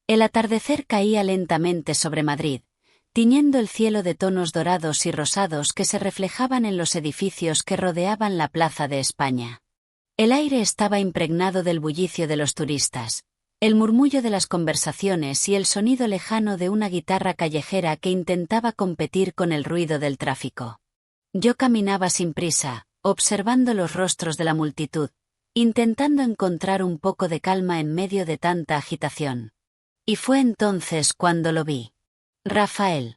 El atardecer caía lentamente sobre Madrid, tiñendo el cielo de tonos dorados y rosados que se reflejaban en los edificios que rodeaban la Plaza de España. El aire estaba impregnado del bullicio de los turistas, el murmullo de las conversaciones y el sonido lejano de una guitarra callejera que intentaba competir con el ruido del tráfico. Yo caminaba sin prisa, observando los rostros de la multitud, intentando encontrar un poco de calma en medio de tanta agitación. Y fue entonces cuando lo vi. Rafael.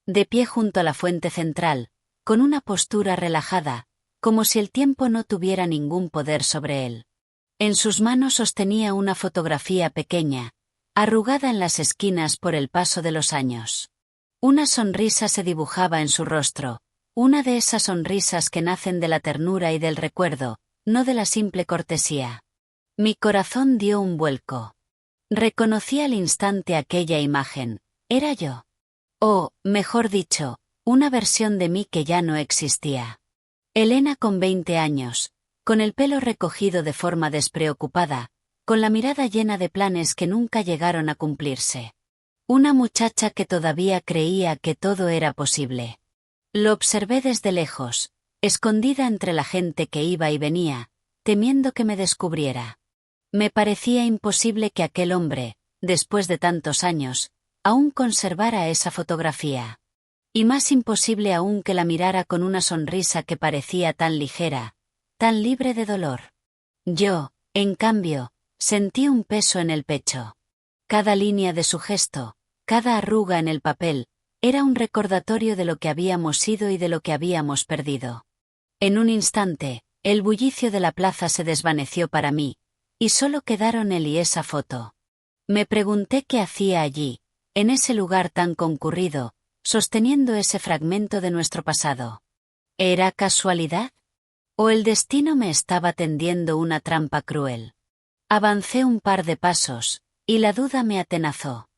De pie junto a la fuente central, con una postura relajada, como si el tiempo no tuviera ningún poder sobre él. En sus manos sostenía una fotografía pequeña, arrugada en las esquinas por el paso de los años. Una sonrisa se dibujaba en su rostro, una de esas sonrisas que nacen de la ternura y del recuerdo, no de la simple cortesía. Mi corazón dio un vuelco. Reconocí al instante aquella imagen. Era yo. O, mejor dicho, una versión de mí que ya no existía. Elena con 20 años, con el pelo recogido de forma despreocupada, con la mirada llena de planes que nunca llegaron a cumplirse. Una muchacha que todavía creía que todo era posible. Lo observé desde lejos, escondida entre la gente que iba y venía, temiendo que me descubriera. Me parecía imposible que aquel hombre, después de tantos años, aún conservara esa fotografía. Y más imposible aún que la mirara con una sonrisa que parecía tan ligera, tan libre de dolor. Yo, en cambio, sentí un peso en el pecho. Cada línea de su gesto, cada arruga en el papel, era un recordatorio de lo que habíamos sido y de lo que habíamos perdido. En un instante, el bullicio de la plaza se desvaneció para mí, y solo quedaron él y esa foto. Me pregunté qué hacía allí, en ese lugar tan concurrido, sosteniendo ese fragmento de nuestro pasado. ¿Era casualidad? ¿O el destino me estaba tendiendo una trampa cruel? Avancé un par de pasos, y la duda me atenazó.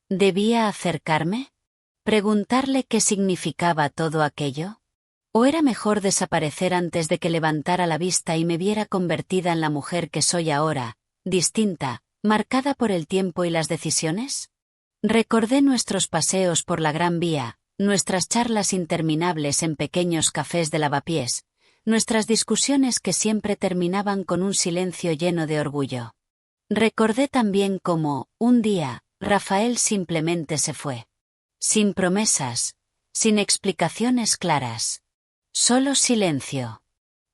¿Debía acercarme? ¿Preguntarle qué significaba todo aquello? ¿O era mejor desaparecer antes de que levantara la vista y me viera convertida en la mujer que soy ahora, distinta, marcada por el tiempo y las decisiones? Recordé nuestros paseos por la Gran Vía, nuestras charlas interminables en pequeños cafés de lavapiés, nuestras discusiones que siempre terminaban con un silencio lleno de orgullo. Recordé también cómo, un día, Rafael simplemente se fue. Sin promesas, sin explicaciones claras. Solo silencio.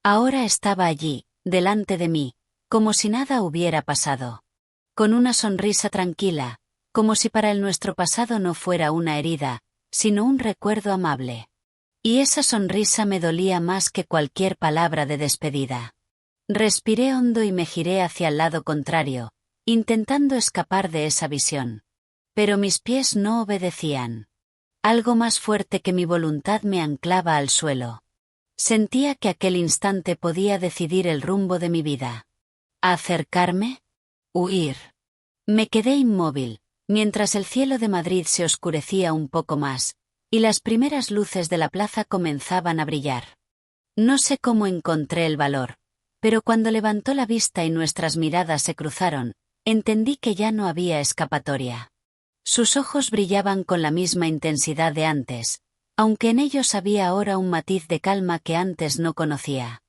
Ahora estaba allí, delante de mí, como si nada hubiera pasado. Con una sonrisa tranquila, como si para él nuestro pasado no fuera una herida, sino un recuerdo amable. Y esa sonrisa me dolía más que cualquier palabra de despedida. Respiré hondo y me giré hacia el lado contrario, intentando escapar de esa visión. Pero mis pies no obedecían. Algo más fuerte que mi voluntad me anclaba al suelo. Sentía que aquel instante podía decidir el rumbo de mi vida. ¿Acercarme? ¿Huir? Me quedé inmóvil, mientras el cielo de Madrid se oscurecía un poco más, y las primeras luces de la plaza comenzaban a brillar. No sé cómo encontré el valor, pero cuando levantó la vista y nuestras miradas se cruzaron, entendí que ya no había escapatoria. Sus ojos brillaban con la misma intensidad de antes, aunque en ellos había ahora un matiz de calma que antes no conocía.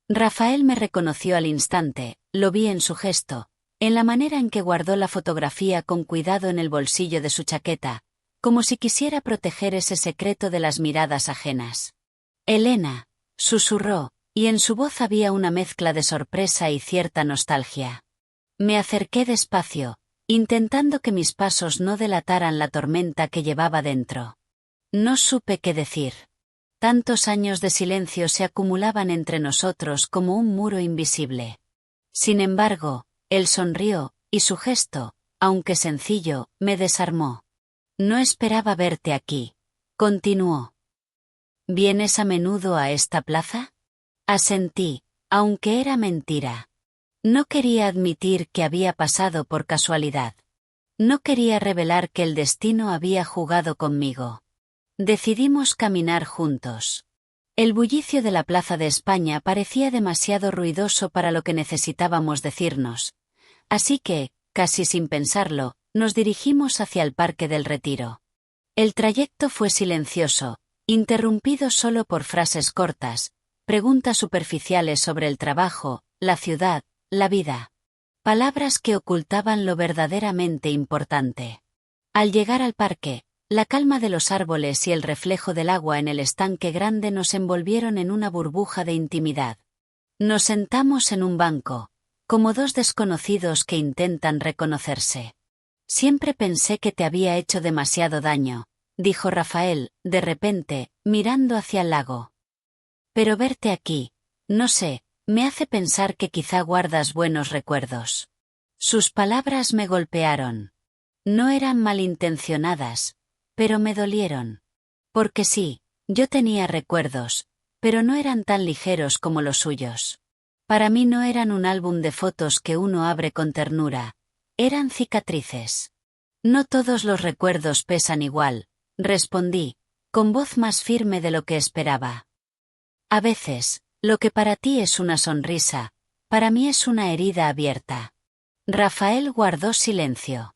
Rafael me reconoció al instante, lo vi en su gesto, en la manera en que guardó la fotografía con cuidado en el bolsillo de su chaqueta, como si quisiera proteger ese secreto de las miradas ajenas. Elena, susurró, y en su voz había una mezcla de sorpresa y cierta nostalgia. Me acerqué despacio, intentando que mis pasos no delataran la tormenta que llevaba dentro. No supe qué decir. Tantos años de silencio se acumulaban entre nosotros como un muro invisible. Sin embargo, él sonrió, y su gesto, aunque sencillo, me desarmó. No esperaba verte aquí, continuó. ¿Vienes a menudo a esta plaza? Asentí, aunque era mentira. No quería admitir que había pasado por casualidad. No quería revelar que el destino había jugado conmigo. Decidimos caminar juntos. El bullicio de la Plaza de España parecía demasiado ruidoso para lo que necesitábamos decirnos. Así que, casi sin pensarlo, nos dirigimos hacia el Parque del Retiro. El trayecto fue silencioso, interrumpido solo por frases cortas, preguntas superficiales sobre el trabajo, la ciudad, la vida. Palabras que ocultaban lo verdaderamente importante. Al llegar al parque, la calma de los árboles y el reflejo del agua en el estanque grande nos envolvieron en una burbuja de intimidad. Nos sentamos en un banco, como dos desconocidos que intentan reconocerse. Siempre pensé que te había hecho demasiado daño, dijo Rafael, de repente, mirando hacia el lago. Pero verte aquí, no sé, me hace pensar que quizá guardas buenos recuerdos. Sus palabras me golpearon. No eran malintencionadas, pero me dolieron. Porque sí, yo tenía recuerdos, pero no eran tan ligeros como los suyos. Para mí no eran un álbum de fotos que uno abre con ternura, eran cicatrices. No todos los recuerdos pesan igual, respondí, con voz más firme de lo que esperaba. A veces, lo que para ti es una sonrisa, para mí es una herida abierta. Rafael guardó silencio.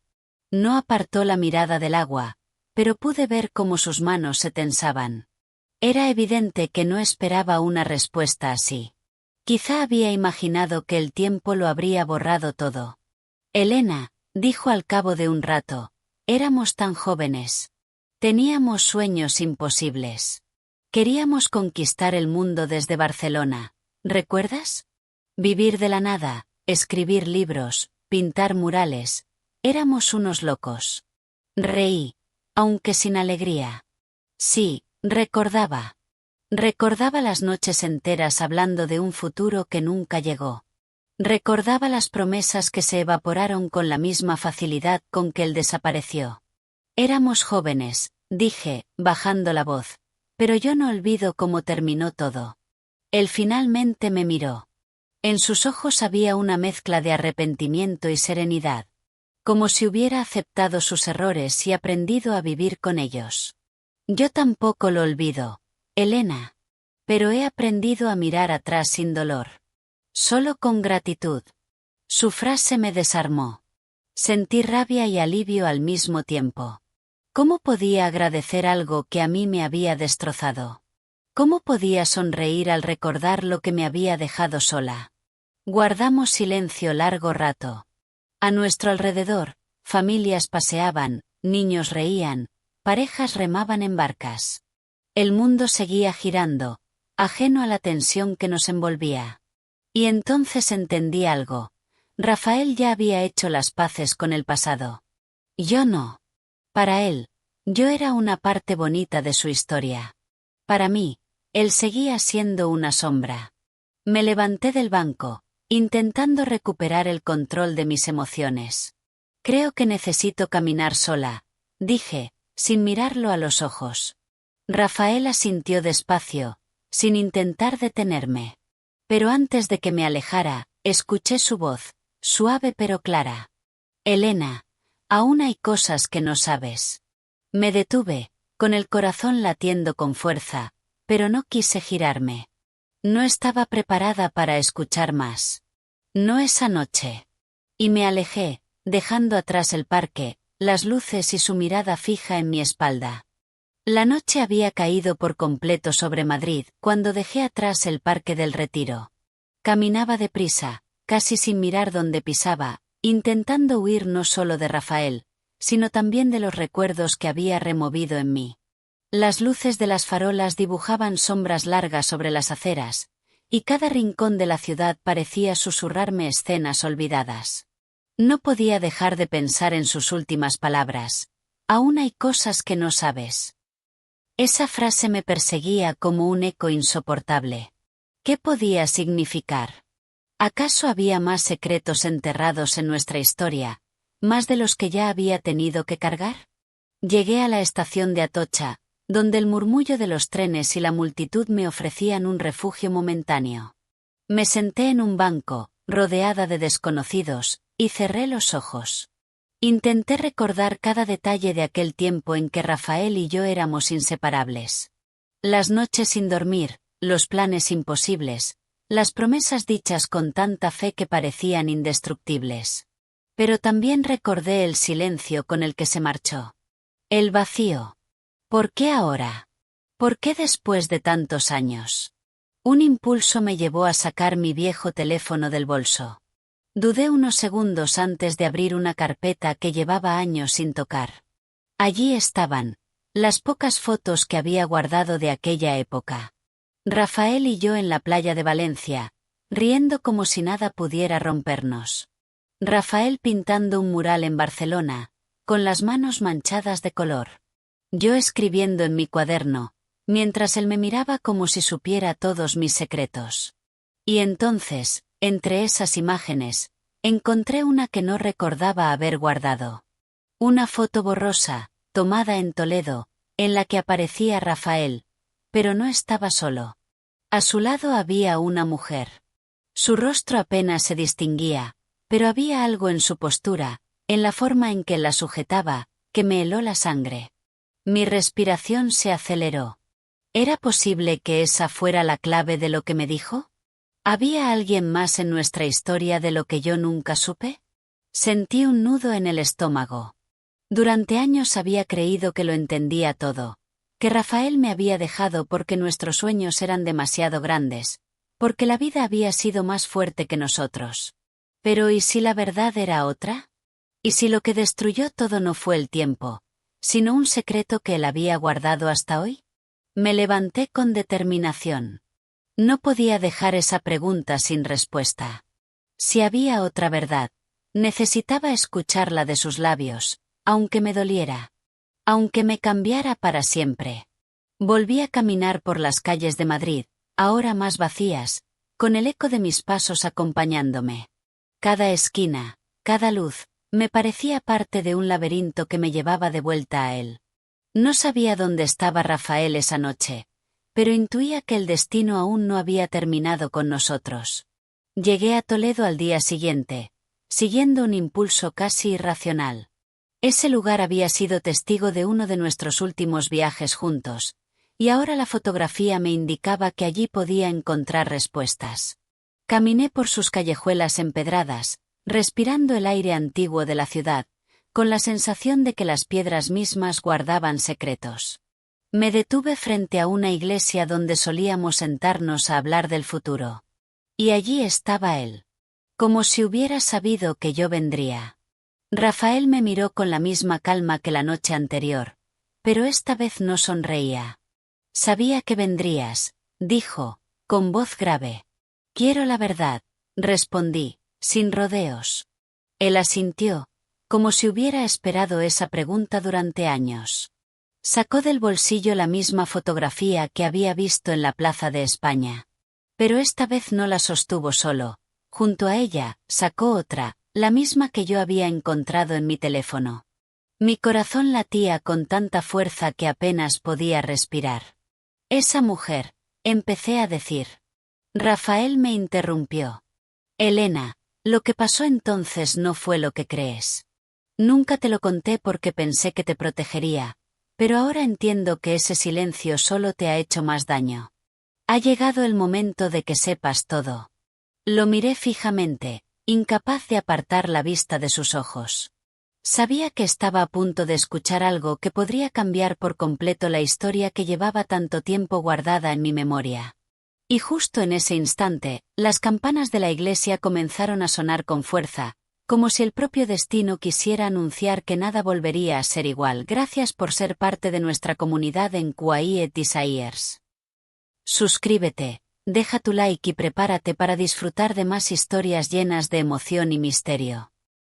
No apartó la mirada del agua, pero pude ver cómo sus manos se tensaban. Era evidente que no esperaba una respuesta así. Quizá había imaginado que el tiempo lo habría borrado todo. Elena, dijo al cabo de un rato, éramos tan jóvenes. Teníamos sueños imposibles. Queríamos conquistar el mundo desde Barcelona, ¿recuerdas? Vivir de la nada, escribir libros, pintar murales. Éramos unos locos. Reí, aunque sin alegría. Sí, recordaba. Recordaba las noches enteras hablando de un futuro que nunca llegó. Recordaba las promesas que se evaporaron con la misma facilidad con que él desapareció. Éramos jóvenes, dije, bajando la voz, pero yo no olvido cómo terminó todo. Él finalmente me miró. En sus ojos había una mezcla de arrepentimiento y serenidad. Como si hubiera aceptado sus errores y aprendido a vivir con ellos. Yo tampoco lo olvido, Elena. Pero he aprendido a mirar atrás sin dolor. Solo con gratitud. Su frase me desarmó. Sentí rabia y alivio al mismo tiempo. ¿Cómo podía agradecer algo que a mí me había destrozado? ¿Cómo podía sonreír al recordar lo que me había dejado sola? Guardamos silencio largo rato. A nuestro alrededor, familias paseaban, niños reían, parejas remaban en barcas. El mundo seguía girando, ajeno a la tensión que nos envolvía. Y entonces entendí algo. Rafael ya había hecho las paces con el pasado. Yo no. Para él, yo era una parte bonita de su historia. Para mí, él seguía siendo una sombra. Me levanté del banco, intentando recuperar el control de mis emociones. Creo que necesito caminar sola, dije, sin mirarlo a los ojos. Rafael asintió despacio, sin intentar detenerme. Pero antes de que me alejara, escuché su voz, suave pero clara. Elena, aún hay cosas que no sabes. Me detuve, con el corazón latiendo con fuerza, pero no quise girarme. No estaba preparada para escuchar más. No esa noche. Y me alejé, dejando atrás el parque, las luces y su mirada fija en mi espalda. La noche había caído por completo sobre Madrid cuando dejé atrás el Parque del Retiro. Caminaba deprisa, casi sin mirar dónde pisaba, intentando huir no solo de Rafael, sino también de los recuerdos que había removido en mí. Las luces de las farolas dibujaban sombras largas sobre las aceras, y cada rincón de la ciudad parecía susurrarme escenas olvidadas. No podía dejar de pensar en sus últimas palabras. Aún hay cosas que no sabes. Esa frase me perseguía como un eco insoportable. ¿Qué podía significar? ¿Acaso había más secretos enterrados en nuestra historia, más de los que ya había tenido que cargar? Llegué a la estación de Atocha, donde el murmullo de los trenes y la multitud me ofrecían un refugio momentáneo. Me senté en un banco, rodeada de desconocidos, y cerré los ojos. Intenté recordar cada detalle de aquel tiempo en que Rafael y yo éramos inseparables. Las noches sin dormir, los planes imposibles, las promesas dichas con tanta fe que parecían indestructibles. Pero también recordé el silencio con el que se marchó. El vacío. ¿Por qué ahora? ¿Por qué después de tantos años? Un impulso me llevó a sacar mi viejo teléfono del bolso. Dudé unos segundos antes de abrir una carpeta que llevaba años sin tocar. Allí estaban las pocas fotos que había guardado de aquella época. Rafael y yo en la playa de Valencia, riendo como si nada pudiera rompernos. Rafael pintando un mural en Barcelona, con las manos manchadas de color. Yo escribiendo en mi cuaderno, mientras él me miraba como si supiera todos mis secretos. Y entonces, entre esas imágenes, encontré una que no recordaba haber guardado. Una foto borrosa, tomada en Toledo, en la que aparecía Rafael, pero no estaba solo. A su lado había una mujer. Su rostro apenas se distinguía, pero había algo en su postura, en la forma en que la sujetaba, que me heló la sangre. Mi respiración se aceleró. ¿Era posible que esa fuera la clave de lo que me dijo? ¿Había alguien más en nuestra historia de lo que yo nunca supe? Sentí un nudo en el estómago. Durante años había creído que lo entendía todo, que Rafael me había dejado porque nuestros sueños eran demasiado grandes, porque la vida había sido más fuerte que nosotros. Pero ¿y si la verdad era otra? ¿Y si lo que destruyó todo no fue el tiempo, sino un secreto que él había guardado hasta hoy? Me levanté con determinación. No podía dejar esa pregunta sin respuesta. Si había otra verdad, necesitaba escucharla de sus labios, aunque me doliera. Aunque me cambiara para siempre. Volví a caminar por las calles de Madrid, ahora más vacías, con el eco de mis pasos acompañándome. Cada esquina, cada luz, me parecía parte de un laberinto que me llevaba de vuelta a él. No sabía dónde estaba Rafael esa noche, pero intuía que el destino aún no había terminado con nosotros. Llegué a Toledo al día siguiente, siguiendo un impulso casi irracional. Ese lugar había sido testigo de uno de nuestros últimos viajes juntos, y ahora la fotografía me indicaba que allí podía encontrar respuestas. Caminé por sus callejuelas empedradas, respirando el aire antiguo de la ciudad, con la sensación de que las piedras mismas guardaban secretos. Me detuve frente a una iglesia donde solíamos sentarnos a hablar del futuro. Y allí estaba él. Como si hubiera sabido que yo vendría. Rafael me miró con la misma calma que la noche anterior, pero esta vez no sonreía. Sabía que vendrías, dijo, con voz grave. Quiero la verdad, respondí, sin rodeos. Él asintió, como si hubiera esperado esa pregunta durante años. Sacó del bolsillo la misma fotografía que había visto en la Plaza de España. Pero esta vez no la sostuvo solo. Junto a ella, sacó otra, la misma que yo había encontrado en mi teléfono. Mi corazón latía con tanta fuerza que apenas podía respirar. Esa mujer, empecé a decir. Rafael me interrumpió. Elena, lo que pasó entonces no fue lo que crees. Nunca te lo conté porque pensé que te protegería, pero ahora entiendo que ese silencio solo te ha hecho más daño. Ha llegado el momento de que sepas todo. Lo miré fijamente, incapaz de apartar la vista de sus ojos. Sabía que estaba a punto de escuchar algo que podría cambiar por completo la historia que llevaba tanto tiempo guardada en mi memoria. Y justo en ese instante, las campanas de la iglesia comenzaron a sonar con fuerza, como si el propio destino quisiera anunciar que nada volvería a ser igual. Gracias por ser parte de nuestra comunidad en Quiet Desires. Suscríbete, deja tu like y prepárate para disfrutar de más historias llenas de emoción y misterio.